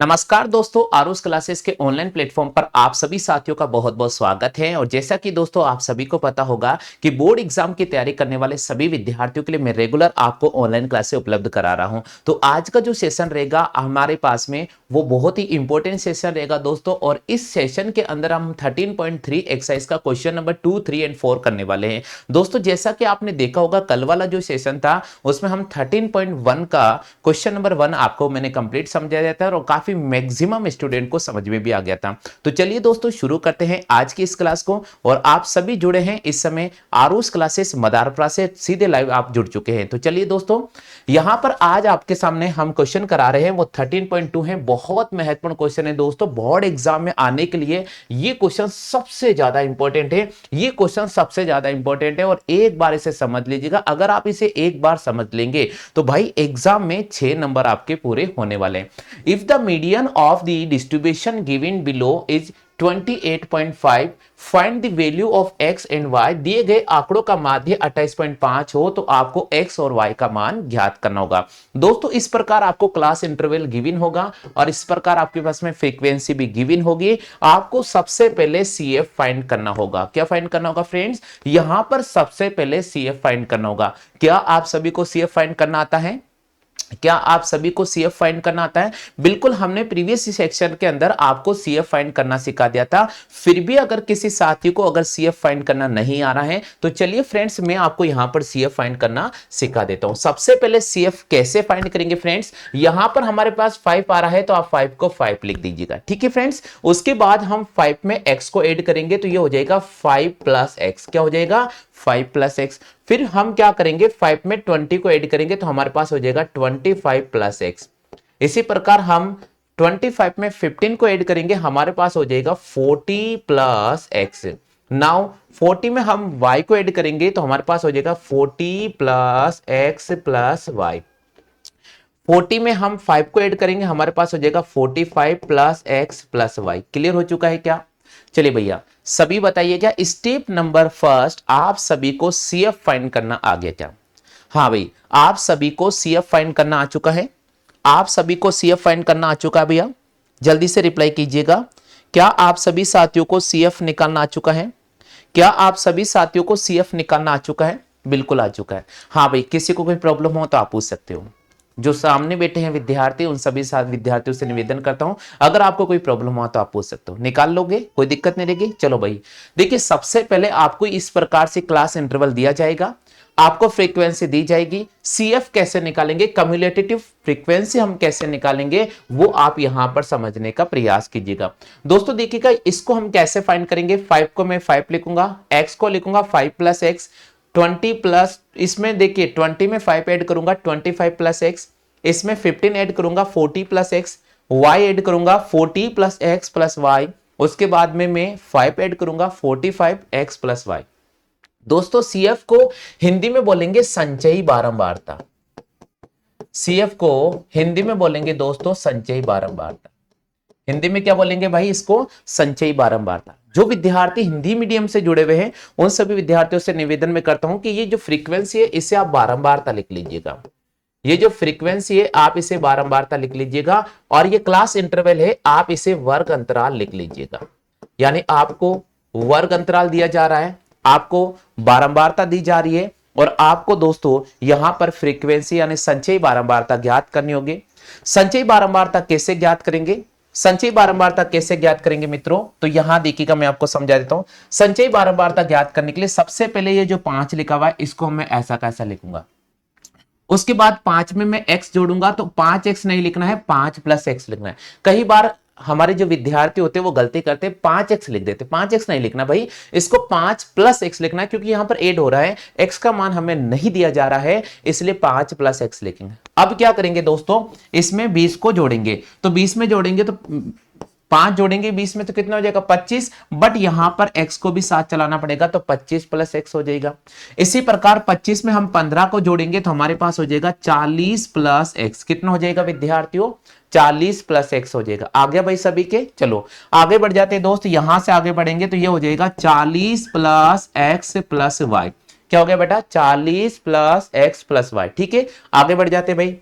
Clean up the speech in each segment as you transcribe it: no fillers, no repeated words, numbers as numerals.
नमस्कार दोस्तों, आरुष क्लासेस के ऑनलाइन प्लेटफॉर्म पर आप सभी साथियों का बहुत बहुत स्वागत है। और जैसा कि दोस्तों आप सभी को पता होगा कि बोर्ड एग्जाम की तैयारी करने वाले सभी विद्यार्थियों के लिए मैं रेगुलर आपको ऑनलाइन क्लासेस उपलब्ध करा रहा हूं। तो आज का जो सेशन रहेगा हमारे पास में वो बहुत ही इंपॉर्टेंट सेशन रहेगा दोस्तों। और इस सेशन के अंदर हम 13.3 एक्सरसाइज का क्वेश्चन नंबर 2, 3 एंड 4 करने वाले हैं दोस्तों। जैसा कि आपने देखा होगा कल वाला जो सेशन था उसमें हम 13.1 का क्वेश्चन नंबर 1 आपको मैंने कंप्लीट समझाया जाता है और काफी मैक्सिमम स्टूडेंट को समझ में भी आ गया था। तो चलिए दोस्तों शुरू करते हैं आज की इस क्लास को। और आप सभी जुड़े हैं इस समय आरुष क्लासेस मदारपुरा से, सीधे लाइव आप जुड़ चुके हैं। तो चलिए दोस्तों यहां पर आज आपके सामने हम क्वेश्चन करा रहे हैं वो 13.2 है। बहुत महत्वपूर्ण क्वेश्चन है दोस्तों, बोर्ड एग्जाम में आने के लिए ये क्वेश्चन सबसे ज्यादा इंपॉर्टेंट है। ये क्वेश्चन सबसे ज्यादा इंपॉर्टेंट है और एक बार इसे समझ लीजिएगा। अगर आप इसे एक बार समझ लेंगे तो भाई एग्जाम में 6 नंबर आपके पूरे होने वाले हैं। If the median of the distribution given below is 28.5, find the value of x and y। दिए गए आंकड़ों का माध्य 28.5 हो तो आपको x और y का मान ज्ञात करना होगा। दोस्तों इस प्रकार आपको क्लास इंटरवल गिवन होगा और इस प्रकार आपके पास में फ्रीक्वेंसी भी गिवन होगी। आपको सबसे पहले CF फाइंड करना होगा। क्या फाइंड करना होगा फ्रेंड्स? यहां पर सबसे पहले CF फाइंड करना होगा। क्या आप सभी को CF फाइंड करना आता है? क्या आप सभी को CF फाइंड करना आता है? बिल्कुल, हमने प्रीवियस सेक्शन के अंदर आपको CF फाइंड करना सिखा दिया था। फिर भी अगर किसी साथी को अगर CF फाइंड करना नहीं आ रहा है तो चलिए फ्रेंड्स मैं आपको यहां पर CF फाइंड करना सिखा देता हूं। सबसे पहले CF कैसे फाइंड करेंगे फ्रेंड्स? यहां पर हमारे पास 5 आ रहा है तो आप 5 को 5 लिख दीजिएगा, ठीक है फ्रेंड्स। उसके बाद हम 5 में x को ऐड करेंगे तो ये हो जाएगा 5 प्लस एक्स। क्या हो जाएगा? 5 प्लस एक्स। फिर हम क्या करेंगे 5 में 20 को ऐड करेंगे तो हमारे पास हो जाएगा 25 प्लस एक्स। इसी प्रकार हम 25 में 15 को ऐड करेंगे, हमारे पास हो जाएगा 40 प्लस एक्स। नाउ 40 में हम y को ऐड करेंगे तो हमारे पास हो जाएगा 40 प्लस एक्स प्लस वाई। 40 में हम 5 को ऐड करेंगे, हमारे पास हो जाएगा 45 plus X plus Y. Clear हो चुका है क्या? चलिए भैया सभी बताइएगा स्टेप नंबर फर्स्ट आप सभी को CF फाइंड करना आ गया क्या? हाँ भाई, आप सभी को CF फाइंड करना आ चुका है। आप सभी को CF फाइंड करना आ चुका है भैया? जल्दी से रिप्लाई कीजिएगा। क्या आप सभी साथियों को CF निकालना आ चुका है? क्या आप सभी साथियों को CF निकालना आ चुका है? बिल्कुल आ चुका है। हाँ भाई, किसी को कोई प्रॉब्लम हो तो आप पूछ सकते हो। जो सामने बैठे हैं विद्यार्थी उन सभी विद्यार्थियों से निवेदन करता हूं अगर आपको कोई प्रॉब्लम हो तो आप पूछ सकते हो। निकाल लोगे, कोई दिक्कत नहीं रहेगी। चलो भाई देखिए, सबसे पहले आपको इस प्रकार से क्लास इंटरवल दिया जाएगा, आपको फ्रीक्वेंसी दी जाएगी। CF कैसे निकालेंगे, कम्युलेटिव फ्रीक्वेंसी हम कैसे निकालेंगे वो आप यहां पर समझने का प्रयास कीजिएगा। दोस्तों देखिएगा इसको हम कैसे फाइंड करेंगे। 5 को मैं 5 लिखूंगा, x को लिखूंगा 5 प्लस एक्स, 20 प्लस, इसमें देखिए 20 में 5 ऐड करूंगा 25 प्लस एक्स, इसमें 15 ऐड करूंगा 40 प्लस एक्स, y ऐड करूंगा 40 प्लस एक्स प्लस वाई, उसके बाद में मैं 5 ऐड करूंगा 45 एक्स प्लस वाई। दोस्तों CF को हिंदी में बोलेंगे संचयी बारंबारता। CF को हिंदी में बोलेंगे दोस्तों संचयी बारंबारता। हिंदी में क्या बोलेंगे भाई? इसको संचयी बारंबारता। जो विद्यार्थी हिंदी मीडियम से जुड़े हुए हैं उन सभी विद्यार्थियों से निवेदन में करता हूं कि ये जो फ्रीक्वेंसी है इसे आप बारंबारता लिख लीजिएगा। ये जो फ्रीक्वेंसी है आप इसे बारंबारता लिख लीजिएगा और ये क्लास इंटरवल है आप इसे वर्ग अंतराल लिख लीजिएगा। यानी आपको वर्ग अंतराल दिया जा रहा है, आपको बारंबारता दी जा रही है और आपको दोस्तों यहां पर फ्रीक्वेंसी यानी संचयी बारंबारता ज्ञात करनी होगी। संचयी बारंबारता कैसे ज्ञात करेंगे? संचयी बारंबारता कैसे ज्ञात करेंगे मित्रों? तो यहां देखिएगा मैं आपको समझा देता हूं। संचयी बारंबारता ज्ञात करने के लिए सबसे पहले ये जो 5 लिखा हुआ है इसको मैं ऐसा कैसा लिखूंगा। उसके बाद 5 में मैं x जोड़ूंगा तो 5x नहीं लिखना है, 5 प्लस एक्स लिखना है। कई बार हमारे जो विद्यार्थी होते हैं वो गलती करते हैं, 5x लिख देते। 5x नहीं लिखना भाई, इसको 5 प्लस एक्स लिखना है क्योंकि यहां पर ऐड हो रहा है, x का मान हमें नहीं दिया जा रहा है इसलिए 5 प्लस एक्स लिखेंगे। अब क्या करेंगे दोस्तों, इसमें 20 को जोड़ेंगे तो 20 में जोड़ेंगे तो 5 जोड़ेंगे 20 में तो कितना हो जाएगा 25, बट यहां पर x को भी साथ चलाना पड़ेगा तो 25 प्लस एक्स हो जाएगा। इसी प्रकार 25 में हम 15 को जोड़ेंगे तो हमारे पास हो जाएगा 40 प्लस एक्स। कितना हो जाएगा विद्यार्थियों? 40 प्लस एक्स हो जाएगा। आ गया भाई सभी के? चलो आगे बढ़ जाते हैं दोस्त, यहां से आगे बढ़ेंगे तो ये हो जाएगा 40 प्लस एक्स प्लस वाई। क्या हो गया बेटा? 40 प्लस एक्स प्लस वाई। ठीक है, आगे बढ़ जाते भाई।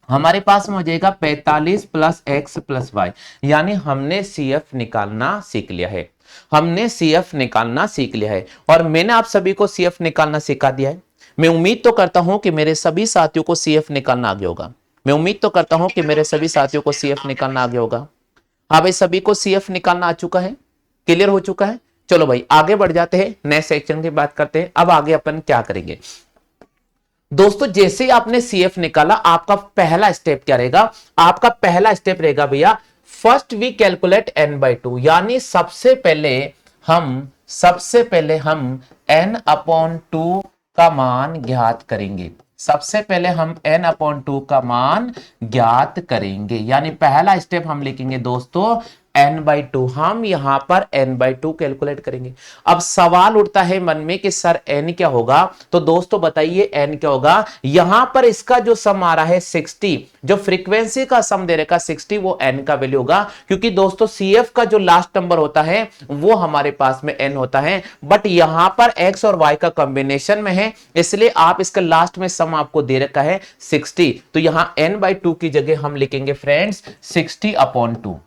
हमारे पास में हो जाएगा 45 प्लस एक्स प्लस वाई, यानी हमने सीएफ निकालना सीख लिया है। हमने सीएफ निकालना सीख लिया है और मैंने आप सभी को सीएफ निकालना सिखा दिया है। मैं उम्मीद तो करता हूं कि मेरे सभी साथियों को सीएफ निकालना आ गया होगा। मैं उम्मीद तो करता हूं कि मेरे सभी साथियों को सीएफ निकालना आ गया होगा। हाँ भाई, सभी को सीएफ निकालना आ चुका है, क्लियर हो चुका है। चलो भाई आगे बढ़ जाते हैं, नेक्स्ट सेक्शन की बात करते हैं। अब आगे अपन क्या करेंगे दोस्तों, जैसे ही आपने सीएफ निकाला, आपका पहला स्टेप क्या रहेगा? आपका पहला स्टेप रहेगा भैया, first we calculate n by two, यानी सबसे पहले हम n अपॉन टू का मान ज्ञात करेंगे। सबसे पहले हम n अपॉन टू का मान ज्ञात करेंगे, यानी पहला स्टेप हम लिखेंगे दोस्तों n बाई टू। हम यहां पर n बाई टू कैलकुलेट करेंगे। अब सवाल उठता है मन में कि सर n क्या होगा, तो दोस्तों बताइए n क्या होगा। यहां पर इसका जो सम आ रहा है 60, जो फ्रीक्वेंसी का सम दे रखा 60, वो n का वैल्यू होगा, क्योंकि दोस्तों CF का जो लास्ट नंबर होता है वो हमारे पास में n होता है, बट यहां पर x और y का कॉम्बिनेशन में है, इसलिए आप इसका लास्ट में सम आपको दे रखा है 60। तो यहां n बाई टू की जगह हम लिखेंगे फ्रेंड्स 60 अपॉन टू,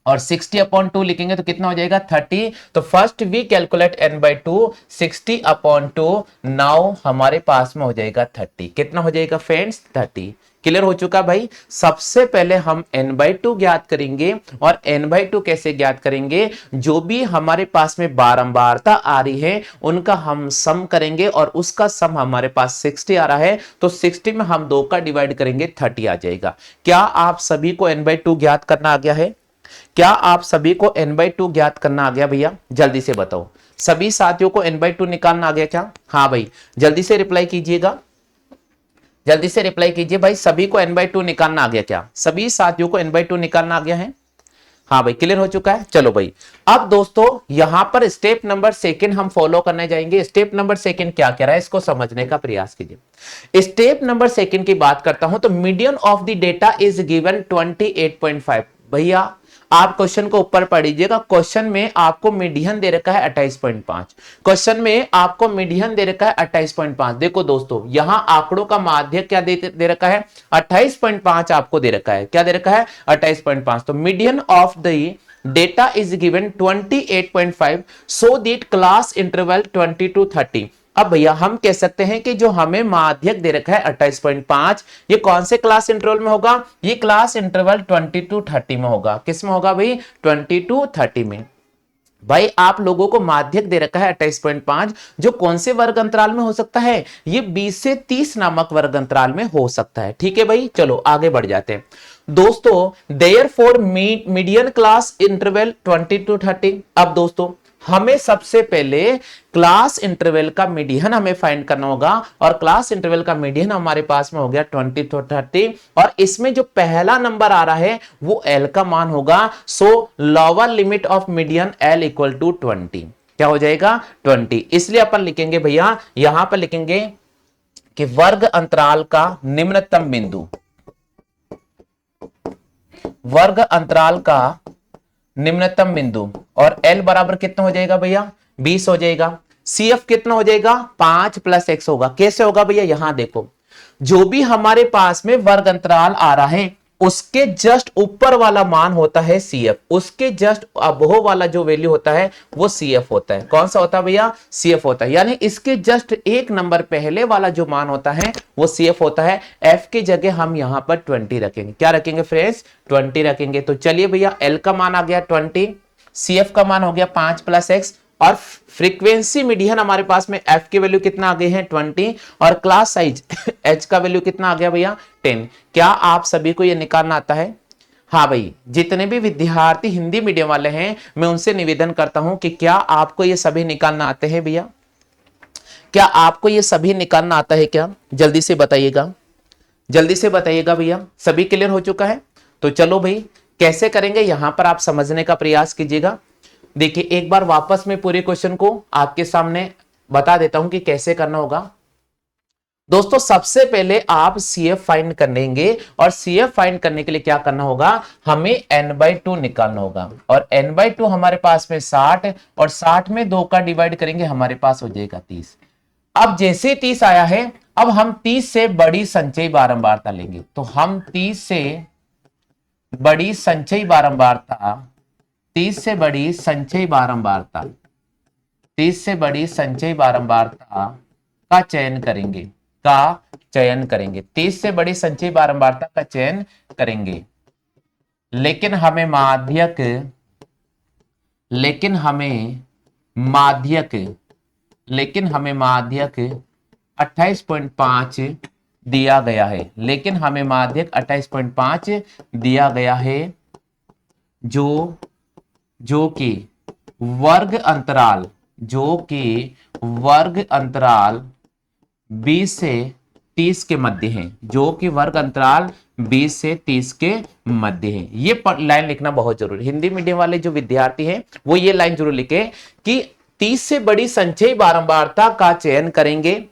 और 60 अपॉन टू लिखेंगे तो कितना हो जाएगा 30। तो first we calculate n by two, 60 upon two, now हमारे पास में हो जाएगा 30। कितना हो जाएगा फ्रेंड्स 30। क्लियर हो चुका भाई। सबसे पहले हम n बाई टू ज्ञात करेंगे, और n बाई टू कैसे ज्ञात करेंगे, जो भी हमारे पास में बारंबारता आ रही है उनका हम सम करेंगे, और उसका सम हमारे पास 60 आ रहा है, तो 60 में हम 2 का डिवाइड करेंगे 30 आ जाएगा। क्या आप सभी को n बाई टू ज्ञात करना आ गया है? क्या आप सभी को n बाई टू ज्ञात करना आ गया भैया? जल्दी से बताओ, सभी साथियों को n बाई टू निकालना आ गया क्या? हाँ भाई, जल्दी से रिप्लाई कीजिएगा, जल्दी से रिप्लाई कीजिए भाई, सभी को n बाई टू निकालना आ गया क्या? सभी साथियों को n बाई टू निकालना आ गया है? हाँ भाई, क्लियर हो चुका है। चलो भाई, अब दोस्तों यहां पर स्टेप नंबर सेकंड हम फॉलो करने जाएंगे। स्टेप नंबर सेकंड क्या कह रहा है, इसको समझने का प्रयास कीजिए। स्टेप नंबर सेकंड की बात करता हूं तो median of the data is given 28.5। भैया आप क्वेश्चन को ऊपर पढ़िएगा, क्वेश्चन में आपको मीडियन दे रखा है 28.5। क्वेश्चन में आपको मीडियन दे रखा है 28.5। देखो दोस्तों, यहां आंकड़ों का माध्य क्या दे रखा है 28.5 आपको दे रखा है। क्या दे रखा है 28.5। तो median of the data is given 28.5, so that class interval 20 to 30। अब भैया हम कह सकते हैं कि जो हमें माध्यक दे रखा है 28.5, ये कौन से क्लास इंटरवल में होगा? ये क्लास इंटरवल 20 to 30 में होगा। किस में होगा भाई? 20 to 30 में। भाई आप लोगों को माध्यक दे रखा है 28.5, जो कौन से वर्ग अंतराल में हो सकता है? ये 20 से 30 नामक वर्ग अंतराल में हो सकता है। ठीक है भाई, चलो आगे बढ़ जाते हैं दोस्तों। Therefore median class interval 20 to 30। अब दोस्तों हमें सबसे पहले क्लास इंटरवल का मीडियन हमें फाइंड करना होगा, और क्लास इंटरवल का मीडियन हमारे पास में हो गया 20 to 30, और इसमें जो पहला नंबर आ रहा है वो L का मान होगा। So lower limit of median L equal to 20। क्या हो जाएगा 20। इसलिए अपन लिखेंगे भैया, यहां पर लिखेंगे कि वर्ग अंतराल का निम्नतम बिंदु, वर्ग अंतराल का निम्नतम बिंदु, और L बराबर कितना हो जाएगा भैया 20 हो जाएगा। CF कितना हो जाएगा 5 प्लस x होगा। कैसे होगा भैया? यहां देखो, जो भी हमारे पास में वर्ग अंतराल आ रहा है उसके जस्ट ऊपर वाला मान होता है CF, उसके जस्ट अबोव वाला जो वैल्यू होता है वो CF होता है। कौन सा होता है भैया? CF होता है, यानी इसके जस्ट एक नंबर पहले वाला जो मान होता है वो CF होता है। F की जगह हम यहां पर 20 रखेंगे। क्या रखेंगे फ्रेंड्स? 20 रखेंगे। तो चलिए भैया, L का मान आ गया 20, CF का मान हो गया 5 प्लस x, और फ्रीक्वेंसी मीडियन हमारे पास में F की वैल्यू कितना आ गई है 20, और क्लास साइज H का वैल्यू कितना आ गया भैया 10। क्या आप सभी को यह निकालना आता है? हाँ भाई, जितने भी विद्यार्थी हिंदी मीडियम वाले हैं मैं उनसे निवेदन करता हूं कि क्या आपको ये सभी निकालना आते हैं भैया? क्या आपको ये सभी निकालना आता है क्या? जल्दी से बताइएगा, जल्दी से बताइएगा भैया। सभी क्लियर हो चुका है? तो चलो भाई, कैसे करेंगे यहां पर आप समझने का प्रयास कीजिएगा। देखिए एक बार वापस में पूरे क्वेश्चन को आपके सामने बता देता हूं कि कैसे करना होगा। दोस्तों सबसे पहले आप CF फाइंड कर लेंगे, और CF फाइंड करने के लिए क्या करना होगा? हमें n बाई टू निकालना होगा, और n बाई टू हमारे पास में 60, और 60 में 2 का डिवाइड करेंगे हमारे पास हो जाएगा 30। अब जैसे 30 आया है, अब हम 30 से बड़ी संचयी बारंबारता लेंगे, तो हम 30 से बड़ी संचयी बारंबारता 30 से बड़ी संचयी बारंबारता 30 से बड़ी संचयी बारंबारता का चयन करेंगे, 30 से बड़ी संचयी बारंबारता का चयन करेंगे। लेकिन हमें माध्यक लेकिन हमें माध्यक 28.5 दिया गया है, लेकिन हमें माध्यक 28.5 दिया गया है, जो कि वर्ग अंतराल 20 से 30 के मध्य है, जो कि वर्ग अंतराल 20 से 30 के मध्य है। ये लाइन लिखना बहुत जरूरी है। हिंदी मीडियम वाले जो विद्यार्थी हैं वो ये लाइन जरूर लिखे कि 30 से बड़ी संचयी बारंबारता का चयन करेंगे,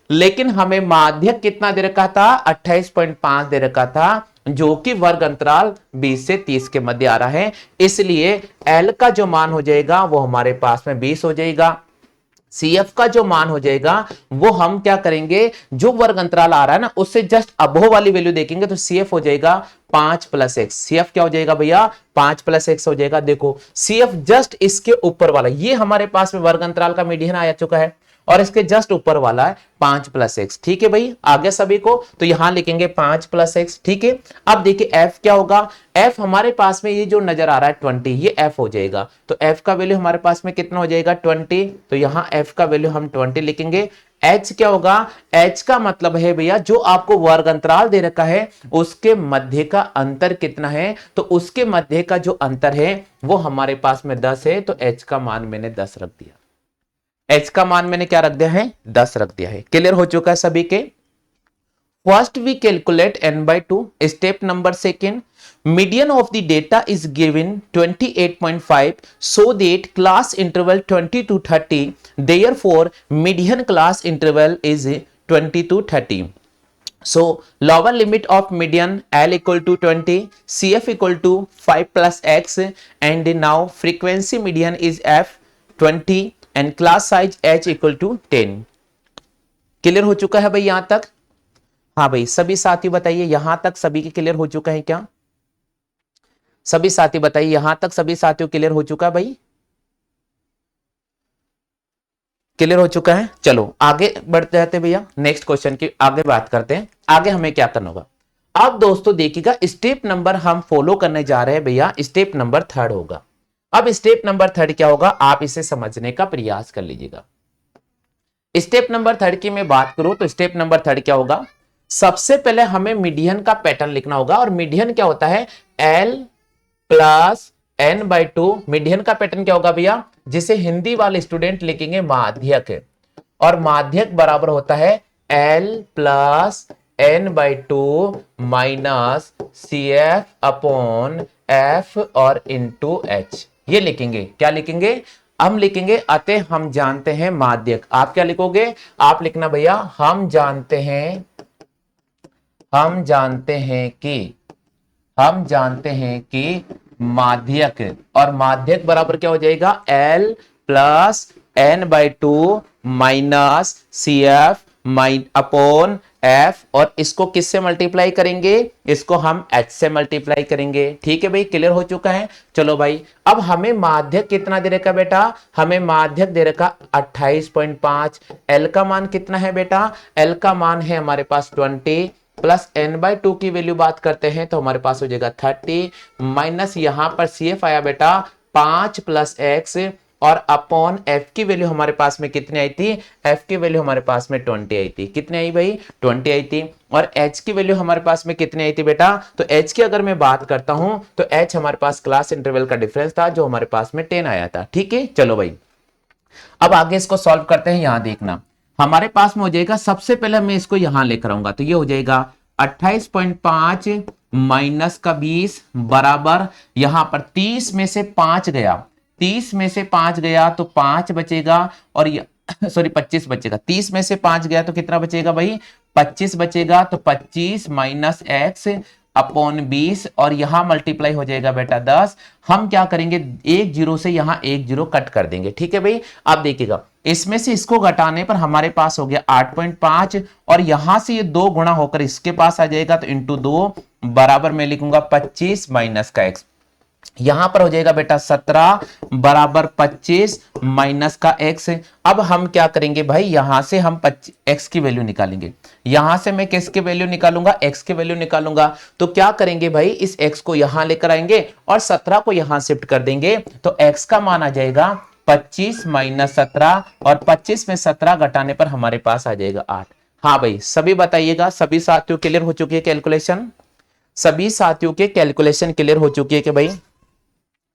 लेकिन हमें माध्यक कितना दे रखा था, 28.5 दे रखा था, जो कि वर्ग अंतराल 20 से 30 के मध्य आ रहा है। इसलिए L का जो मान हो जाएगा वो हमारे पास में 20 हो जाएगा। CF का जो मान हो जाएगा वो हम क्या करेंगे, जो वर्ग अंतराल आ रहा है ना उससे जस्ट अबोव वाली वैल्यू देखेंगे, तो CF हो जाएगा 5 + x। CF क्या हो जाएगा भैया, 5 + x हो जाएगा। देखो CF जस्ट इसके ऊपर वाला, ये हमारे पास में वर्ग अंतराल का मीडियन आ चुका है, और इसके जस्ट ऊपर वाला है 5 + x। ठीक है भाई, आगे सभी को, तो यहां लिखेंगे 5 + x। ठीक है, अब देखिए f क्या होगा, f हमारे पास में ये जो नजर आ रहा है 20, ये f हो जाएगा, तो f का वैल्यू हमारे पास में कितना हो जाएगा 20, तो यहां f का वैल्यू हम 20 लिखेंगे। h क्या होगा, h का मतलब है भैया जो आपको वर्ग अंतराल दे रखा है उसके मध्य का अंतर कितना है, तो उसके मध्य का जो अंतर है वो हमारे पास में 10 है, तो h का मान मैंने 10 रख दिया। h का मान मैंने क्या रख दिया है, 10 रख दिया है। क्लियर हो चुका है सभी के। First we calculate n/2, step number second, median of the data is given 28.5, so that class interval 20 to 30, therefore median class interval is 20 to 30. So lower limit of median L equal to 20, CF equal to 5 + x, and now frequency median is f 20 and class size h equal to 10. Clear हो चुका है भाई यहां तक? हाँ भाई, सभी साथी बताइए यहां तक सभी के क्लियर हो चुका है क्या? सभी साथी बताइए यहां तक सभी साथियों क्लियर हो चुका है भाई? क्लियर हो चुका है? चलो आगे बढ़ते रहते भैया, नेक्स्ट क्वेश्चन की आगे बात करते हैं। आगे हमें क्या करना होगा, अब दोस्तों देखिएगा स्टेप नंबर हम फॉलो करने जा रहे हैं भैया, स्टेप नंबर 3 होगा। अब स्टेप नंबर 3 क्या होगा, आप इसे समझने का प्रयास कर लीजिएगा। स्टेप नंबर 3 की मैं बात करूं तो स्टेप नंबर 3 क्या होगा, सबसे पहले हमें मीडियन का पैटर्न लिखना होगा, और मीडियन क्या होता है, L + n/2। मीडियन का पैटर्न क्या होगा भैया, जिसे हिंदी वाले स्टूडेंट लिखेंगे माध्यक, और माध्यक बराबर होता है L + n/2 - CF/f और इंटू h। ये लिखेंगे, क्या लिखेंगे, हम लिखेंगे अतः हम जानते हैं माध्यक। आप क्या लिखोगे, आप लिखना भैया हम जानते हैं कि माध्यक, और माध्यक बराबर क्या हो जाएगा, L + n/2 - CF/f, और इसको किससे मल्टीप्लाई करेंगे, इसको हम h से मल्टीप्लाई करेंगे। ठीक है भाई, क्लियर हो चुका है। चलो भाई, अब हमें माध्यक कितना दे रखा बेटा, हमें माध्यक दे रखा 28.5। L का मान कितना है बेटा, L का मान है हमारे पास 20, प्लस n/2 की वैल्यू बात करते हैं तो हमारे पास हो जाएगा 30, माइनस यहां पर CF आया बेटा 5 + x, और अपॉन f की वैल्यू हमारे पास में कितनी आई थी, f की वैल्यू हमारे पास में 20 आई थी। कितनी आई भाई, 20 आई थी। और h की वैल्यू हमारे पास में कितनी आई थी बेटा, तो h की अगर मैं बात करता हूं तो h हमारे पास क्लास इंटरवल का डिफरेंस था जो हमारे पास में 10 आया था। ठीक है, चलो भाई अब आगे इसको सॉल्व करते हैं। यहां देखना हमारे पास में हो जाएगा, सबसे पहले मैं इसको यहां लेकर आऊंगा तो ये हो जाएगा 28.5 माइनस का 20 बराबर, यहां पर 30 में से 5 गया, 30 में से 5 गया तो 5 बचेगा, और सॉरी 25 बचेगा। 30 में से 5 गया तो कितना बचेगा भाई, 25 बचेगा, तो 25 - x अपॉन 20 और यहां मल्टीप्लाई हो जाएगा बेटा 10। हम क्या करेंगे, एक जीरो से यहां एक जीरो कट कर देंगे। ठीक है भाई, अब देखिएगा इसमें से इसको घटाने पर हमारे पास हो गया 8.5 और यहां से ये 2 गुणा होकर इसके पास आ जाएगा, तो इंटू 2 बराबर मैं लिखूंगा 25 माइनस का x। यहां पर हो जाएगा बेटा 17 बराबर 25 माइनस का x। अब हम क्या करेंगे भाई, यहां से हम x की वैल्यू निकालेंगे। यहां से मैं किसकी वैल्यू निकालूंगा, x की वैल्यू निकालूंगा। तो क्या करेंगे भाई, इस x को यहां लेकर आएंगे और 17 को यहां शिफ्ट कर देंगे, तो x का मान आ जाएगा 25 माइनस 17 और 25 में 17 घटाने पर हमारे पास आ जाएगा 8। हाँ भाई, सभी बताइएगा, सभी साथियों क्लियर हो चुकी है कैलकुलेशन? सभी साथियों के कैलकुलेशन क्लियर हो चुकी है कि भाई?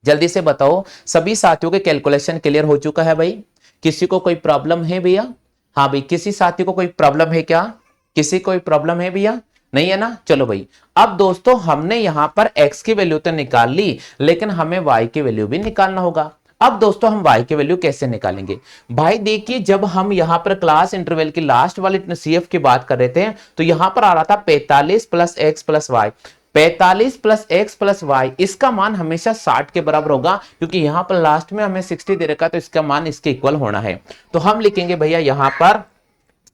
जल्दी से बताओ, सभी साथियों के कैलकुलेशन क्लियर हो चुका है भाई? किसी को कोई प्रॉब्लम है भैया? हाँ भाई, किसी साथी को कोई प्रॉब्लम है क्या? किसी को कोई प्रॉब्लम है भैया? नहीं है ना? चलो भाई, अब दोस्तों हमने यहां पर x की वैल्यू तो निकाल ली, लेकिन हमें y की वैल्यू भी निकालना होगा। अब दोस्तों हम y की वैल्यू कैसे निकालेंगे भाई? देखिए, जब हम यहां पर क्लास इंटरवल की लास्ट वाली CF की बात कर रहे थे, तो यहां पर आ रहा था 45 plus X plus Y. 45 plus X plus Y, इसका मान हमेशा 60 के बराबर होगा, क्योंकि यहां पर लास्ट में हमें 60 दे रखा, तो इसका मान इसके इक्वल होना है। तो हम लिखेंगे भैया, यहां पर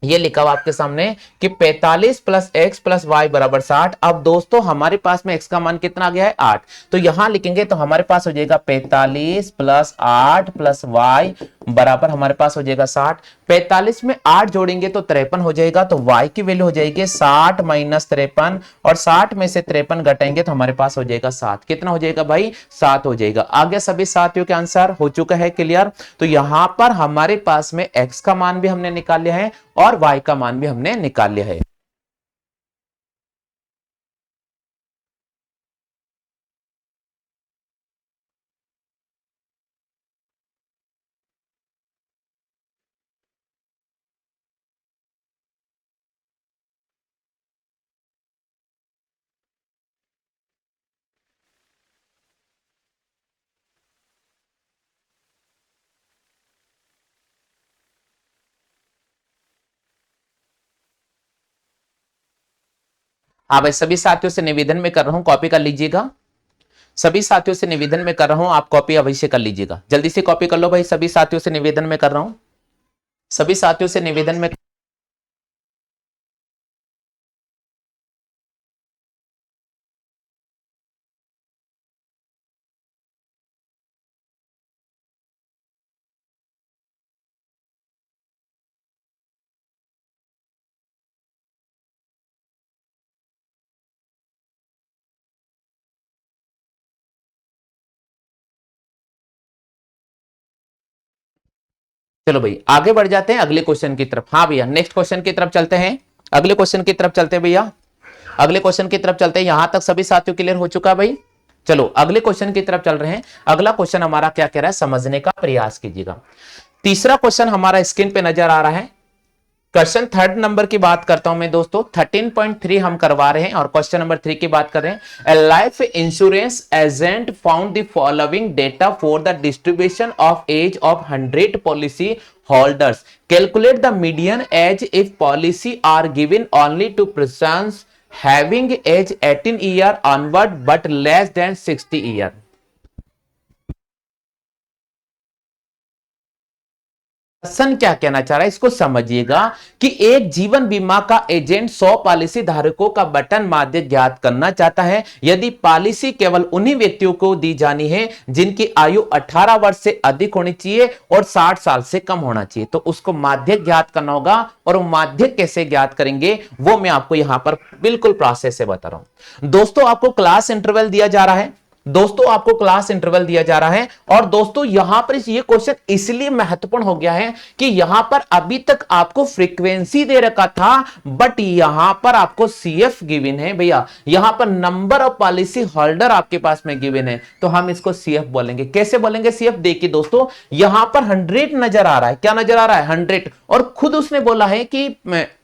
ये लिखा हुआ आपके सामने कि 45 प्लस एक्स प्लस वाई बराबर 60। अब दोस्तों हमारे पास में x का मान कितना आ गया है, 8। तो यहां लिखेंगे तो हमारे पास हो जाएगा 45 प्लस 8 प्लस वाई बराबर हमारे पास हो जाएगा 60। 45 में 8 जोड़ेंगे तो 53 हो जाएगा, तो y की वैल्यू हो जाएगी 60 माइनस 53 और 60 में से 53 घटाएंगे तो हमारे पास हो जाएगा 7। कितना हो जाएगा भाई, 7 हो जाएगा। आगे सभी साथियों के आंसर हो चुका है क्लियर? तो यहां पर हमारे पास में x का मान भी हमने निकाल लिया है और y का मान भी हमने निकाल लिया है। हाँ भाई, सभी साथियों से निवेदन में कर रहा हूं, कॉपी कर लीजिएगा। सभी साथियों से निवेदन में कर रहा हूं, आप कॉपी अवश्य कर लीजिएगा। जल्दी से कॉपी कर लो भाई, सभी साथियों से निवेदन में कर रहा हूं, सभी साथियों से निवेदन में। चलो भाई, आगे बढ़ जाते हैं अगले क्वेश्चन की तरफ। हाँ भैया, नेक्स्ट क्वेश्चन की तरफ चलते हैं, अगले क्वेश्चन की तरफ चलते हैं भैया, अगले क्वेश्चन की तरफ चलते हैं। यहां तक सभी साथियों क्लियर हो चुका है भाई? चलो अगले क्वेश्चन की तरफ चल रहे हैं। अगला क्वेश्चन हमारा क्या कह रहा है, समझने का प्रयास कीजिएगा। तीसरा क्वेश्चन हमारा स्क्रीन पे नजर आ रहा है। क्वेश्चन थर्ड नंबर की बात करता हूं मैं दोस्तों, 13.3 हम करवा रहे हैं और क्वेश्चन नंबर 3 की बात कर रहे हैं। A life insurance agent found the following data for the distribution of age of 100 policy holders. Calculate the median age if policy are given only to persons having age 18 year onward but less than 60 year. सन क्या कहना चाह रहा है, इसको समझिएगा कि एक जीवन बीमा का एजेंट 100 पॉलिसी धारकों का बटन माध्य ज्ञात करना चाहता है। यदि पॉलिसी केवल उन्हीं व्यक्तियों को दी जानी है जिनकी आयु 18 वर्ष से अधिक होनी चाहिए और 60 साल से कम होना चाहिए, तो उसको माध्य ज्ञात करना होगा। और वो माध्य कैसे ज्ञात करेंगे वो मैं आपको यहां पर बिल्कुल प्रोसेस से बता रहा हूं। दोस्तों आपको क्लास इंटरवल दिया जा रहा है, दोस्तों आपको क्लास इंटरवल दिया जा रहा है। और दोस्तों यहां पर ये क्वेश्चन इसलिए महत्वपूर्ण हो गया है कि यहां पर अभी तक आपको फ्रीक्वेंसी दे रखा था, बट यहां पर आपको सीएफ गिवन है भैया। यहां पर नंबर ऑफ पॉलिसी होल्डर आपके पास में गिवन है, तो हम इसको सीएफ बोलेंगे। कैसे बोलेंगे सीएफ? देखिए दोस्तों, यहां पर 100 नजर आ रहा है। क्या नजर आ रहा है? 100। और खुद उसने बोला है कि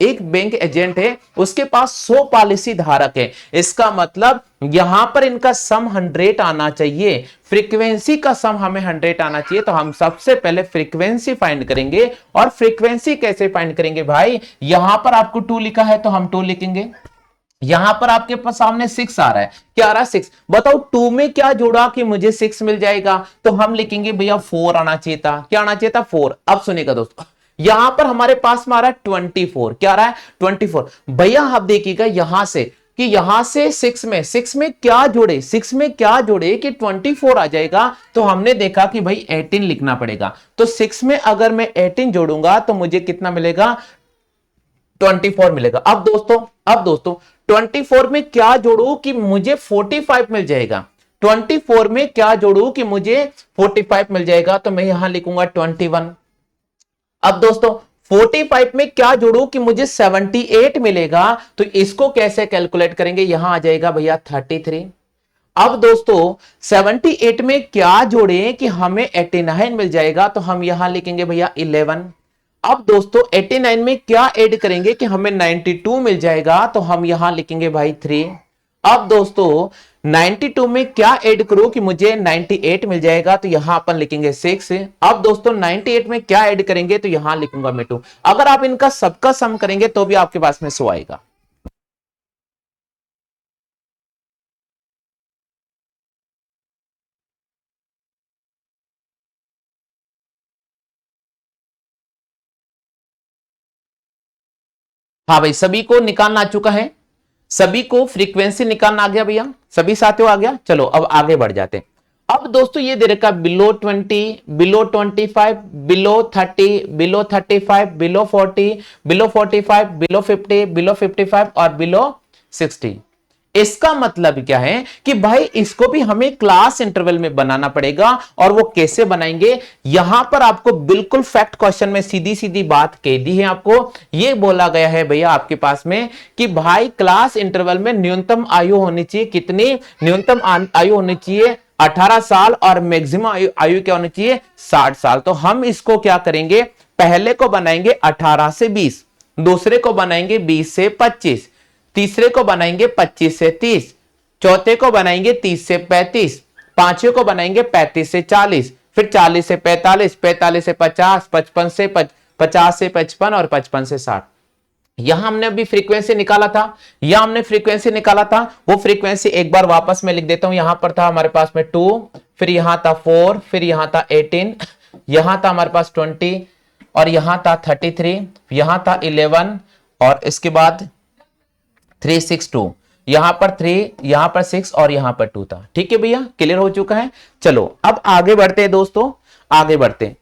एक बैंक एजेंट है, उसके पास 100 पॉलिसी धारक है। इसका मतलब यहां पर इनका सम 100 आना चाहिए, फ्रीक्वेंसी का सम हमें 100 आना चाहिए। तो हम सबसे पहले फ्रीक्वेंसी फाइंड करेंगे। और फ्रीक्वेंसी कैसे फाइंड करेंगे भाई? यहां पर आपको 2 लिखा है तो हम 2 लिखेंगे। यहां पर आपके पास सामने 6 आ रहा है, क्या आ रहा है 6। बताओ 2 में क्या जोड़ा कि मुझे 6 मिल जाएगा, तो हम लिखेंगे भैया 4 आना चाहिए था। क्या आना चाहिए था 4। अब सुनिएगा दोस्तों, यहां पर हमारे पास में आ रहा है 24। क्या आ रहा है 24। भैया आप देखिएगा यहां से कि यहां से 6 में क्या जोड़े, 6 में क्या जोड़े कि 24 आ जाएगा। तो हमने देखा कि भाई 18 लिखना पड़ेगा। तो 6 में अगर मैं 18 जोड़ूंगा तो मुझे कितना मिलेगा 24 मिलेगा। अब दोस्तों 24 में क्या जोड़ू कि मुझे 45 मिल जाएगा। 24 में क्या जोड़ू कि मुझे 45 मिल जाएगा, तो मैं यहां लिखूंगा 21। अब दोस्तों 45 में क्या जोड़ू कि मुझे 78 मिलेगा, तो इसको कैसे कैलकुलेट करेंगे, यहां आ जाएगा भैया 33। अब दोस्तों 78 में क्या जोड़े कि हमें 89 मिल जाएगा, तो हम यहां लिखेंगे भैया 11। अब दोस्तों 89 में क्या ऐड करेंगे कि हमें 92 मिल जाएगा, तो हम यहां लिखेंगे भाई 3। अब दोस्तों 92 में क्या ऐड करूं कि मुझे 98 मिल जाएगा, तो यहां अपन लिखेंगे 6। अब दोस्तों 98 में क्या ऐड करेंगे, तो यहां लिखूंगा मैं 2। अगर आप इनका सबका सम करेंगे तो भी आपके पास में 100 आएगा। हाँ भाई, सभी को निकालना आ चुका है, सभी को फ्रीक्वेंसी निकालना आ गया भैया, सभी साथियों आ गया। चलो अब आगे बढ़ जाते हैं। अब दोस्तों ये दे रखा below 20, below 25, below 30, below 35, below 40, below 45, below 50, below 55 और बिलो 60। इसका मतलब क्या है कि भाई इसको भी हमें क्लास इंटरवल में बनाना पड़ेगा। और वो कैसे बनाएंगे, यहां पर आपको बिल्कुल फैक्ट क्वेश्चन में सीधी सीधी बात कह दी है। आपको ये बोला गया है भैया आपके पास में कि भाई क्लास इंटरवल में न्यूनतम आयु होनी चाहिए कितनी, न्यूनतम आयु होनी चाहिए 18 साल और मैक्सिमम आयु क्या होनी चाहिए 60 साल। तो हम इसको क्या करेंगे, पहले को बनाएंगे 18 से 20, दूसरे को बनाएंगे 20 से 25, तीसरे को बनाएंगे 25 से 30, चौथे को बनाएंगे 30 से 35, पांचवे को बनाएंगे 35 से 40, फिर 40 से 45, 45 से 50, 55 से 50 से 55 और 55 से 60। यहां हमने अभी फ्रीक्वेंसी निकाला था, यहां हमने फ्रीक्वेंसी निकाला था, वो फ्रीक्वेंसी एक बार वापस में लिख देता हूं। यहां पर था हमारे पास में 2, फिर यहां था 4, फिर यहां था 18, यहां था हमारे पास 20 और यहां था 33, यहां था 11 और इसके बाद 362, यहां पर 3, यहां पर 6 और यहां पर 2 था। ठीक है भैया, क्लियर हो चुका है। चलो अब आगे बढ़ते हैं दोस्तों, आगे बढ़ते हैं।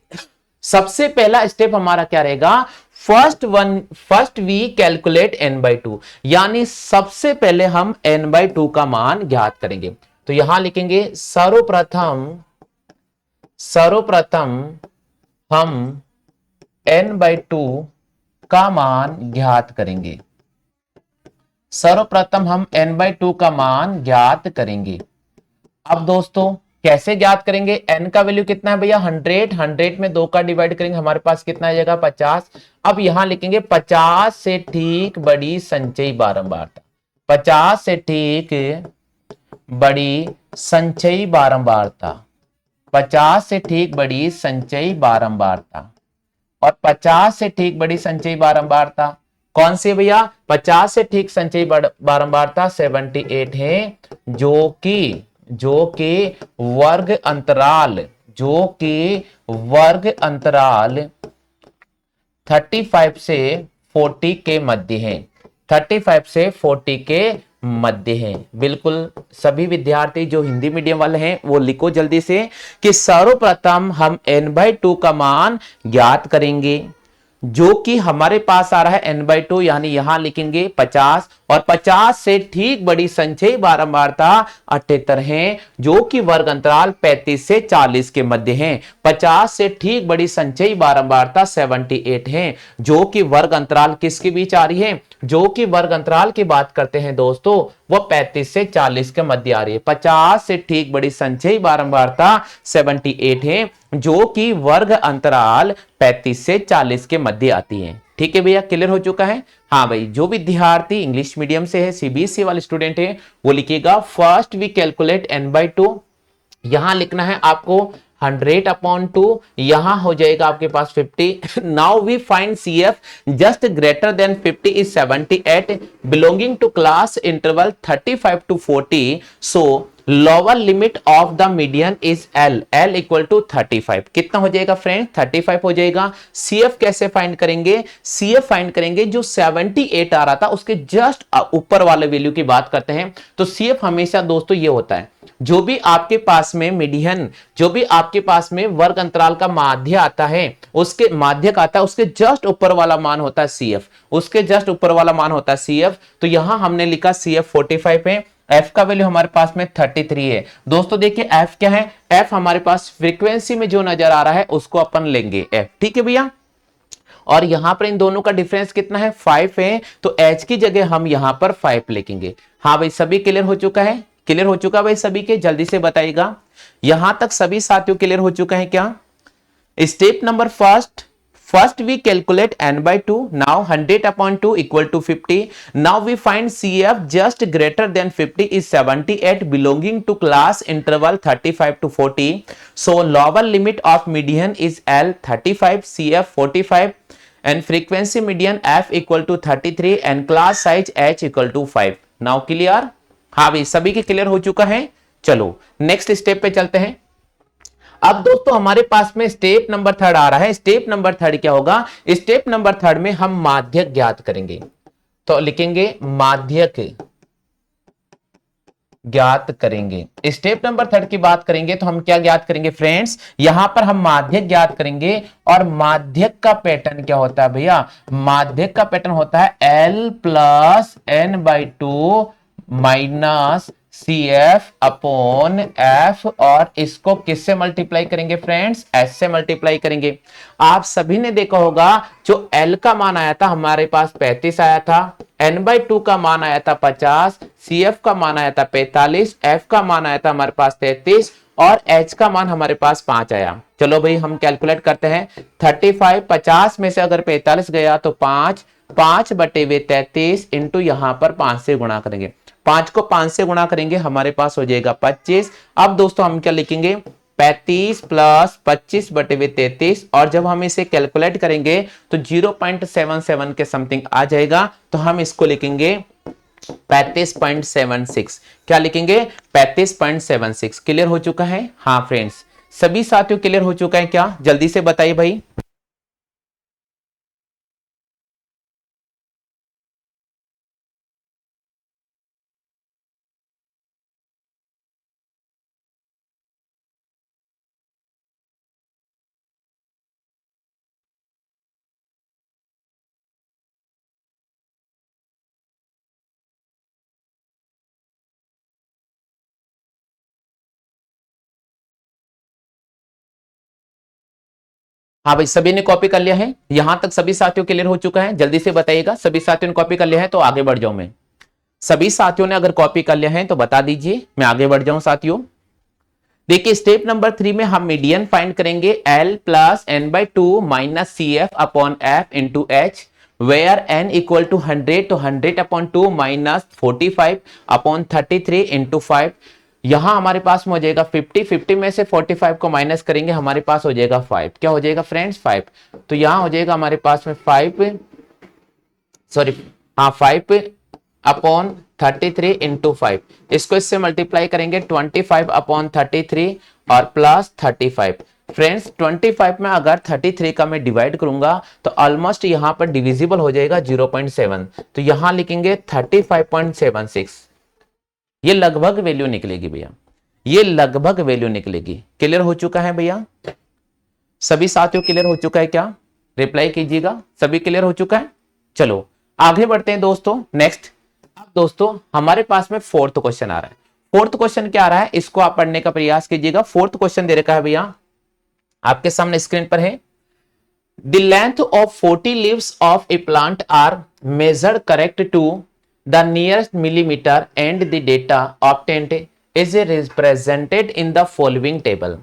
सबसे पहला स्टेप हमारा क्या रहेगा, फर्स्ट वी कैलकुलेट n/2, यानी सबसे पहले हम n/2 का मान ज्ञात करेंगे। तो यहां लिखेंगे सर्वप्रथम हम n/2 का मान ज्ञात करेंगे। सर्वप्रथम हम n/2 का मान ज्ञात करेंगे। अब दोस्तों कैसे ज्ञात करेंगे, n का वैल्यू कितना है भैया 100, 100 में 2 का डिवाइड करेंगे हमारे पास कितना आ जाएगा 50। अब यहां लिखेंगे 50 से ठीक बड़ी संचयी बारंबारता, 50 से ठीक बड़ी संचयी बारंबारता, 50 से ठीक बड़ी संचयी बारंबारता और 50 से ठीक बड़ी संचयी बारंबारता कौन सी भैया, 50 से ठीक संचयी बारंबारता 78 है, जो कि वर्ग अंतराल, जो कि वर्ग अंतराल 35 से 40 के मध्य है, 35 से 40 के मध्य है। बिल्कुल सभी विद्यार्थी जो हिंदी मीडियम वाले हैं वो लिखो जल्दी से कि सर्वप्रथम हम n/2 का मान ज्ञात करेंगे, जो कि हमारे पास आ रहा है n/2, यानी यहां लिखेंगे 50 और 50 से ठीक बड़ी संचयी बारंबारता 78 है, जो कि वर्ग अंतराल 35 से 40 के मध्य है। 50 से ठीक बड़ी संचयी बारंबारता 78 है, जो कि वर्ग अंतराल किसके बीच आ रही है, जो कि वर्ग अंतराल की बात करते हैं दोस्तों वो 35 से 40 के मध्य आ रही है। 50 से ठीक बड़ी संचयी बारंबारता 78 है, जो कि वर्ग अंतराल 35 से 40 के मध्य आती है। ठीक है भैया, क्लियर हो चुका है। हाँ भाई, जो विद्यार्थी इंग्लिश मीडियम से है, सीबीएसई वाले स्टूडेंट है, वो लिखिएगा फर्स्ट वी कैलकुलेट n/2। यहां लिखना है आपको 100/2, यहां हो जाएगा आपके पास 50। Now we find CF just greater than 50 is 78 belonging to class interval 35 to 40। So lower limit of the median is L equal to 35। कितना हो जाएगा फ्रेंड? 35 हो जाएगा। CF कैसे फाइंड करेंगे? CF फाइंड करेंगे जो 78 आ रहा था उसके जस्ट ऊपर वाले वैल्यू की बात करते हैं। तो CF हमेशा दोस्तों ये होता है, जो भी आपके पास में मीडियन, जो भी आपके पास में वर्ग अंतराल का माध्य आता है, उसके माध्यक आता है, उसके जस्ट ऊपर वाला मान होता है CF, उसके जस्ट ऊपर वाला मान होता है CF। तो यहां हमने लिखा CF 45 है, F का वैल्यू हमारे पास में 33 है। दोस्तों देखिए F क्या है? F हमारे पास फ्रीक्वेंसी में जो नजर आ रहा है उसको अपन लेंगे F, ठीक है भैया। और यहां पर इन दोनों का डिफरेंस कितना है? 5 है, तो H की जगह हम यहां पर 5 लिखेंगे। हाँ भाई, सभी क्लियर हो चुका है? क्लियर हो चुका भाई सभी के? जल्दी से बताइएगा। यहां तक सभी साथियों क्लियर हो चुका है क्या? Step number first we calculate n/2. Now 100/2 equal to 50. Now we find CF just greater than 50 is 78 belonging to class interval 35 to 40. So lower limit of median is L 35, CF 45 and frequency median F equal to 33 and class size H equal to 5. Now clear? हाँ भाई सभी के clear हो चुका है। चलो next step पे चलते हैं। अब दोस्तों हमारे पास में स्टेप नंबर 3 आ रहा है। स्टेप नंबर 3 क्या होगा? स्टेप नंबर 3 में हम माध्यक ज्ञात करेंगे। तो लिखेंगे माध्यक ज्ञात करेंगे। स्टेप नंबर 3 की बात करेंगे तो हम क्या ज्ञात करेंगे फ्रेंड्स? यहां पर हम माध्यक ज्ञात करेंगे और माध्यक का पैटर्न क्या होता है भैया? माध्यक का पैटर्न होता है L plus n/2 minus CF upon F और इसको किससे मल्टीप्लाई करेंगे फ्रेंड्स? S से मल्टीप्लाई करेंगे। आप सभी ने देखा होगा जो L का मान आया था हमारे पास 35 आया था, n/2 का मान आया था 50, CF का मान आया था 45, F का मान आया था हमारे पास 33 और H का मान हमारे पास 5 आया। चलो भाई हम कैलकुलेट करते हैं। 35 50 में से अगर 45 गया तो 5/33 इंटू यहां पर 5 से गुणा करेंगे। 5 को 5 से गुणा करेंगे हमारे पास हो जाएगा 25। अब दोस्तों हम क्या लिखेंगे? 35 प्लस 25/33 और जब हम इसे कैलकुलेट करेंगे तो 0.77 के समथिंग आ जाएगा। तो हम इसको लिखेंगे 35.76। क्या लिखेंगे? 35.76। क्लियर हो चुका है? हाँ फ्रेंड्स सभी साथियों क्लियर हो चुका है क्या? जल्दी से बताइए भाई। हाँ भाई सभी ने कॉपी कर लिया है? यहां तक सभी साथियों क्लियर हो चुका है? जल्दी से बताइएगा। सभी साथियों ने कॉपी कर लिया है तो आगे बढ़ जाऊं मैं। सभी साथियों ने अगर कॉपी कर लिया है तो बता दीजिए, मैं आगे बढ़ जाऊं साथियों। देखिए स्टेप नंबर 3 में हम मीडियन फाइंड करेंगे L plus n/2 minus CF upon F into H where n equal to 100 तो 100/2 माइनस 45 अपॉन 33 इंटू 5। यहां हमारे पास में हो जाएगा 50 में से 45 को माइनस करेंगे हमारे पास हो जाएगा 5। क्या हो जाएगा फ्रेंड्स? 5। तो यहां हो जाएगा हमारे पास में 5 अपॉन 33 इंटू 5। इसको इससे मल्टीप्लाई करेंगे 25/33 और प्लस 35। फ्रेंड्स 25 में अगर 33 का मैं डिवाइड करूंगा तो ऑलमोस्ट यहां पर डिविजिबल हो जाएगा 0.7। तो यहां लिखेंगे 35.76। ये लगभग वैल्यू निकलेगी भैया, ये लगभग वैल्यू निकलेगी। क्लियर हो चुका है भैया? सभी साथियों क्लियर हो चुका है क्या? रिप्लाई कीजिएगा। सभी क्लियर हो चुका है? चलो आगे बढ़ते हैं दोस्तों। नेक्स्ट अब दोस्तों हमारे पास में 4th क्वेश्चन आ रहा है। 4th क्वेश्चन क्या आ रहा है इसको आप पढ़ने का प्रयास कीजिएगा। 4th क्वेश्चन दे रखा है भैया आपके सामने स्क्रीन पर है। The length of 40 leaves of a plant are measured correct to the nearest millimeter and the data obtained is represented in the following table.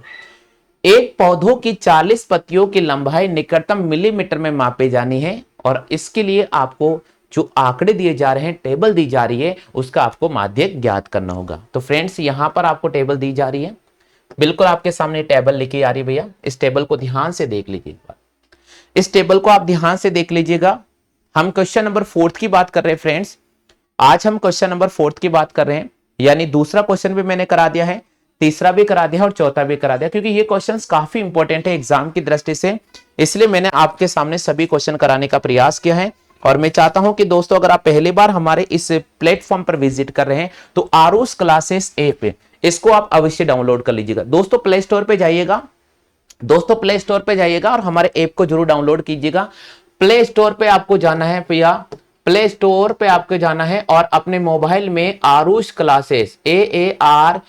एक पौधों की 40 पत्तियों की लंबाई निकटतम मिलीमीटर में मापी जानी है और इसके लिए आपको जो आंकड़े दिए जा रहे हैं, टेबल दी जा रही है, उसका आपको माध्यक ज्ञात करना होगा। तो फ्रेंड्स यहां पर आपको टेबल दी जा रही है। बिल्कुल आपके सामने टेबल लिखी आ रही है भैया, इस टेबल को ध्यान से देख लीजिए एक बार, इस टेबल को आप ध्यान से देख लीजिएगा। हम क्वेश्चन नंबर 4 की बात कर रहे हैं फ्रेंड्स, आज हम क्वेश्चन नंबर 4 की बात कर रहे हैं, यानी दूसरा क्वेश्चन भी मैंने करा दिया है, तीसरा भी करा दिया और चौथा भी करा दिया, क्योंकि ये क्वेश्चंस काफी इंपॉर्टेंट है एग्जाम की दृष्टि से, इसलिए मैंने आपके सामने सभी क्वेश्चन कराने का प्रयास किया है। और मैं चाहता हूं कि दोस्तों अगर आप पहली बार हमारे इस प्लेटफॉर्म पर विजिट कर रहे हैं तो आरूस क्लासेस ऐप, इसको आप अवश्य डाउनलोड कर लीजिएगा। दोस्तों प्ले स्टोर पे जाइएगा, दोस्तों प्ले स्टोर पे जाइएगा और हमारे ऐप को जरूर डाउनलोड कीजिएगा। प्ले स्टोर पे आपको जाना है भैया, प्ले स्टोर पे आपको जाना है और अपने मोबाइल में Aarush classes, AARUSH,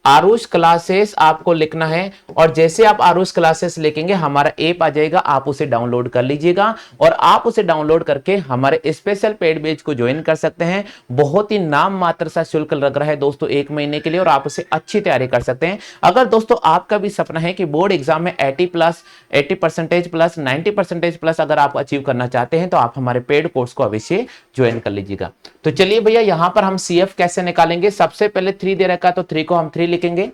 Aarush classes आपको लिखना है। और जैसे आप आरुष क्लासेस लिखेंगे हमारा ऐप आ जाएगा, आप उसे डाउनलोड कर लीजिएगा और आप उसे डाउनलोड करके हमारे स्पेशल पेड बैच को ज्वाइन कर सकते हैं। बहुत ही नाम मात्र सा शुल्क लग रहा है दोस्तों 1 महीने के लिए, और आप उसे अच्छी तैयारी कर सकते हैं। अगर दोस्तों आपका भी सपना है कि बोर्ड एग्जाम में 80% प्लस 90% प्लस अगर आप अचीव करना चाहते हैं तो आप हमारे पेड कोर्स को अवश्य ज्वाइन कर लीजिएगा। तो चलिए भैया यहां पर हम CF कैसे निकालेंगे, सबसे पहले 3 दे रखा है तो 3 को हम 3 लिखेंगे,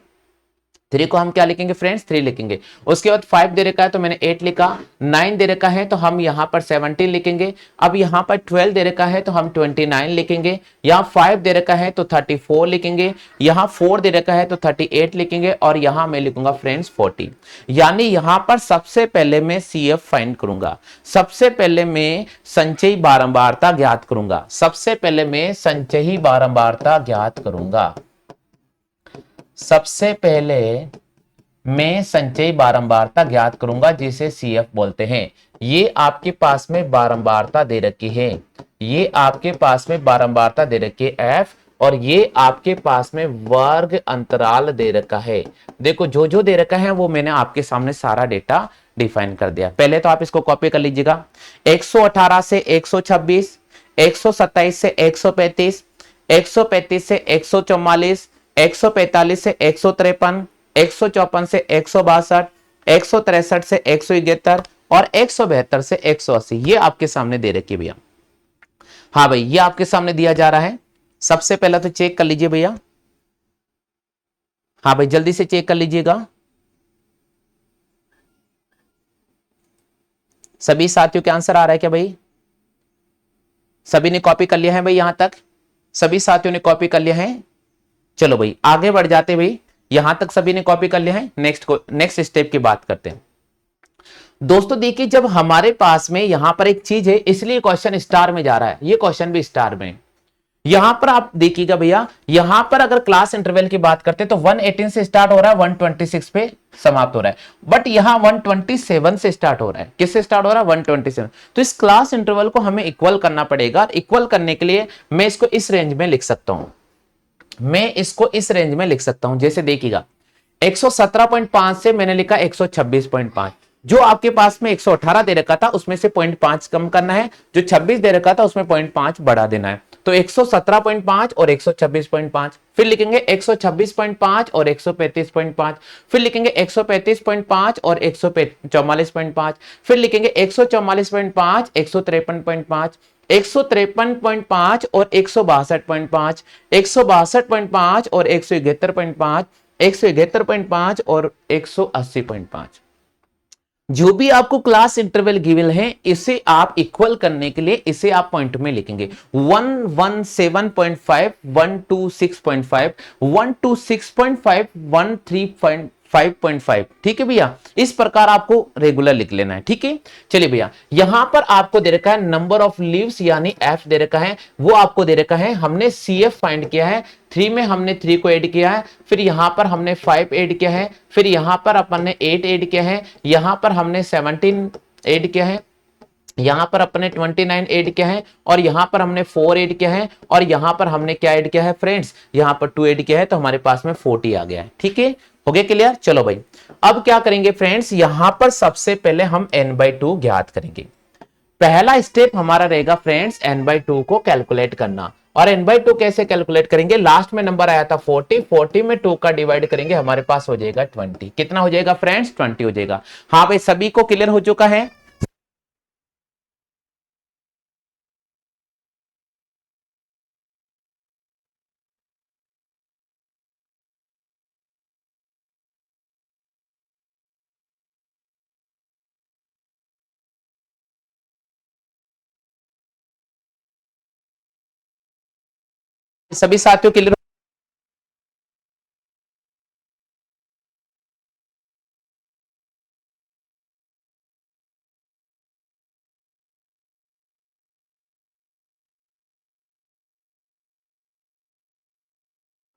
3 को हम क्या लिखेंगे फ्रेंड्स 3 लिखेंगे। उसके बाद 5 दे रखा है तो मैंने 8 लिखा, 9 दे रखा है तो हम यहां पर 17 लिखेंगे। अब यहां पर 12 दे रखा है तो हम 29 लिखेंगे, यहां 5 दे रखा है तो 34 लिखेंगे, यहां 4 दे रखा है तो 38 लिखेंगे और यहां मैं लिखूंगा फ्रेंड्स 40। यानी यहां पर सबसे पहले मैं CF फाइंड करूंगा, सबसे पहले मैं संचयी बारंबारता ज्ञात करूंगा, सबसे पहले मैं संचयी बारंबारता ज्ञात करूंगा, सबसे पहले मैं संचयी बारंबारता ज्ञात करूंगा जिसे CF बोलते हैं। ये आपके पास में बारंबारता दे रखी है, ये आपके पास में बारंबारता दे रखी है F, और ये आपके पास में वर्ग अंतराल दे रखा है। देखो जो जो दे रखा है वो मैंने आपके सामने सारा डेटा डिफाइन कर दिया। पहले तो आप इसको कॉपी कर लीजिएगा, 118 से 126, 127 से 135, 135 से 144, 145 से 153, 154 से 162, 163 से 171 और 172 से 180, ये आपके सामने दे रखी है भैया। हाँ भाई ये आपके सामने दिया जा रहा है, सबसे पहला तो चेक कर लीजिए भैया। हाँ भाई जल्दी से चेक कर लीजिएगा, सभी साथियों के आंसर आ रहा है क्या भाई, सभी ने कॉपी कर लिया है भाई, यहां तक सभी साथियों ने कॉपी कर लिया है। चलो भाई आगे बढ़ जाते भाई, यहां तक सभी ने कॉपी कर लिया है, नेक्स्ट स्टेप की बात करते हैं। दोस्तों देखिए जब हमारे पास में यहां पर एक चीज है इसलिए क्वेश्चन स्टार में जा रहा है, ये क्वेश्चन भी स्टार में। यहां पर आप देखिएगा भैया, यहां पर अगर क्लास इंटरवल की बात करते हैं तो 118 से स्टार्ट हो रहा है, 126 पे समाप्त हो रहा है, बट यहां 127 से स्टार्ट हो रहा है। किससे स्टार्ट हो रहा है 127। तो इस क्लास इंटरवल को हमें इक्वल करना पड़ेगा, इक्वल करने के लिए मैं इसको इस रेंज में लिख सकता हूं, मैं इसको इस रेंज में लिख सकता हूं। जैसे देखिएगा 117.5 से मैंने लिखा 126.5, जो आपके पास में 118 दे रखा था उसमें से 0.5 कम करना है, जो 26 दे रखा था उसमें 0.5 बढ़ा देना है। तो 117.5 और 126.5, फिर लिखेंगे 126.5 और 135.5, फिर लिखेंगे 135.5 और 144.5, फिर लिखेंगे 144.5, 153.5, 153.5 और 162.5, 162.5 और 171.5, 171.5 और 180.5। जो भी आपको क्लास इंटरवल गिवन है इसे आप इक्वल करने के लिए इसे आप पॉइंट में लिखेंगे 117.5, 126.5, 126.5, 135.5, ठीक है भैया, इस प्रकार आपको रेगुलर लिख लेना है। ठीक है चलिए भैया यहां पर आपको दे रखा है नंबर ऑफ लीव्स यानी F दे रखा है, वो आपको दे रखा है, हमने CF फाइंड किया है, 3 में हमने 3 को ऐड किया है, फिर यहां पर हमने 5 ऐड किया है, फिर यहां पर अपन ने 8 ऐड किया है, यहां पर हमने 17 ऐड किया है, यहां पर अपने 29 ऐड किया है, और यहां पर हमने 4 ऐड किया है, और यहां पर हमने क्या ऐड किया है फ्रेंड्स, यहां पर 2 ऐड किया है, तो हमारे पास में 40 आ गया है। ठीक है हो गया क्लियर। चलो भाई अब क्या करेंगे फ्रेंड्स, यहां पर सबसे पहले हम n/2 ज्ञात करेंगे। पहला स्टेप हमारा रहेगा फ्रेंड्स n/2 को कैलकुलेट करना, और n/2 कैसे कैलकुलेट करेंगे, लास्ट में नंबर आया था 40, 40 में 2 का डिवाइड करेंगे, हमारे पास हो जाएगा 20। कितना हो जाएगा फ्रेंड्स 20 हो जाएगा। हाँ भाई सभी को क्लियर हो चुका है। सभी साथियों के लिए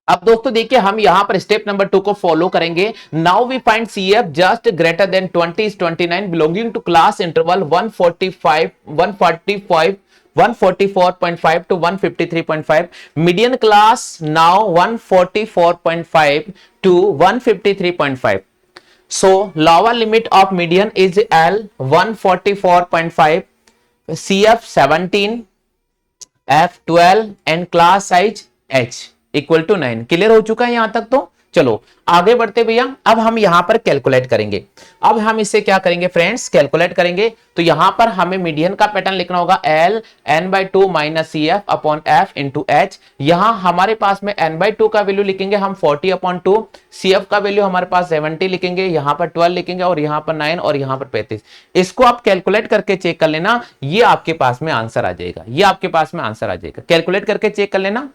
अब दोस्तों देखिए हम यहां पर स्टेप नंबर 2 को फॉलो करेंगे। Now we find CF just greater than 20 is 29 belonging to class interval 145 145 144.5 to 153.5 median class now 144.5 to 153.5। so lower limit of median is L 144.5, CF 17, F 12 and class size H equal to 9। Clear हो चुका है यहां तक? तो चलो आगे बढ़ते भैया। अब हम यहां पर कैलकुलेट करेंगे। अब हम इसे क्या करेंगे फ्रेंड्स, कैलकुलेट करेंगे। तो यहां पर हमें मीडियन का पैटर्न लिखना होगा L n/2 minus CF upon F into H। यहां हमारे पास में n/2 का वैल्यू लिखेंगे हम 40/2, CF का वैल्यू हमारे पास 70 लिखेंगे, यहां पर 12 लिखेंगे और यहां पर 9 और यहां पर 35। इसको आप कैलकुलेट करके चेक कर लेना, ये आपके पास में आंसर आ जाएगा, ये आपके पास में आंसर आ जाएगा। कैलकुलेट करके चेक कर लेना।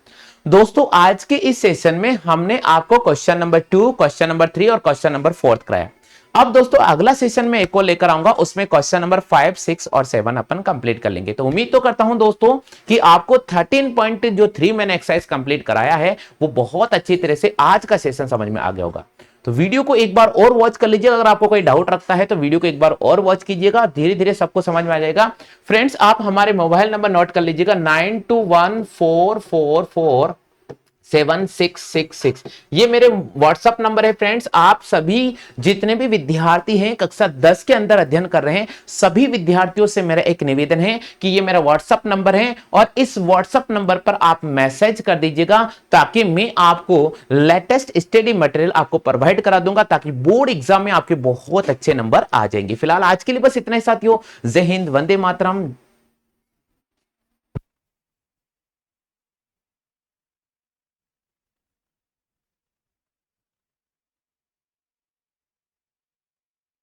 दोस्तों आज के इस सेशन में हमने आपको क्वेश्चन नंबर 2, क्वेश्चन नंबर 3 और क्वेश्चन नंबर 4 कराया। अब दोस्तों अगला सेशन में एक और लेकर आऊंगा, उसमें क्वेश्चन नंबर 5, 6 और 7 अपन कंप्लीट कर लेंगे। तो उम्मीद तो करता हूं दोस्तों कि आपको 13.3 मैंने एक्सरसाइज कंप्लीट कराया है वो बहुत अच्छी तरह से आज का सेशन समझ में आ गया होगा। तो वीडियो को एक बार और वॉच कर लीजिएगा। अगर आपको कोई डाउट रखता है तो वीडियो को एक बार और वॉच कीजिएगा, धीरे धीरे सबको समझ में आ जाएगा। फ्रेंड्स आप हमारे मोबाइल नंबर नोट कर लीजिएगा 9214447666। ये मेरे व्हाट्सअप नंबर है फ्रेंड्स। आप सभी जितने भी विद्यार्थी हैं कक्षा 10 के अंदर अध्ययन कर रहे हैं, सभी विद्यार्थियों से मेरा एक निवेदन है कि ये मेरा व्हाट्सअप नंबर है और इस व्हाट्सअप नंबर पर आप मैसेज कर दीजिएगा ताकि मैं आपको लेटेस्ट स्टडी मटेरियल आपको प्रोवाइड करा दूंगा, ताकि बोर्ड एग्जाम में आपके बहुत अच्छे नंबर आ जाएंगे। फिलहाल आज के लिए बस इतना ही साथियों। जय हिंद, वंदे मातरम।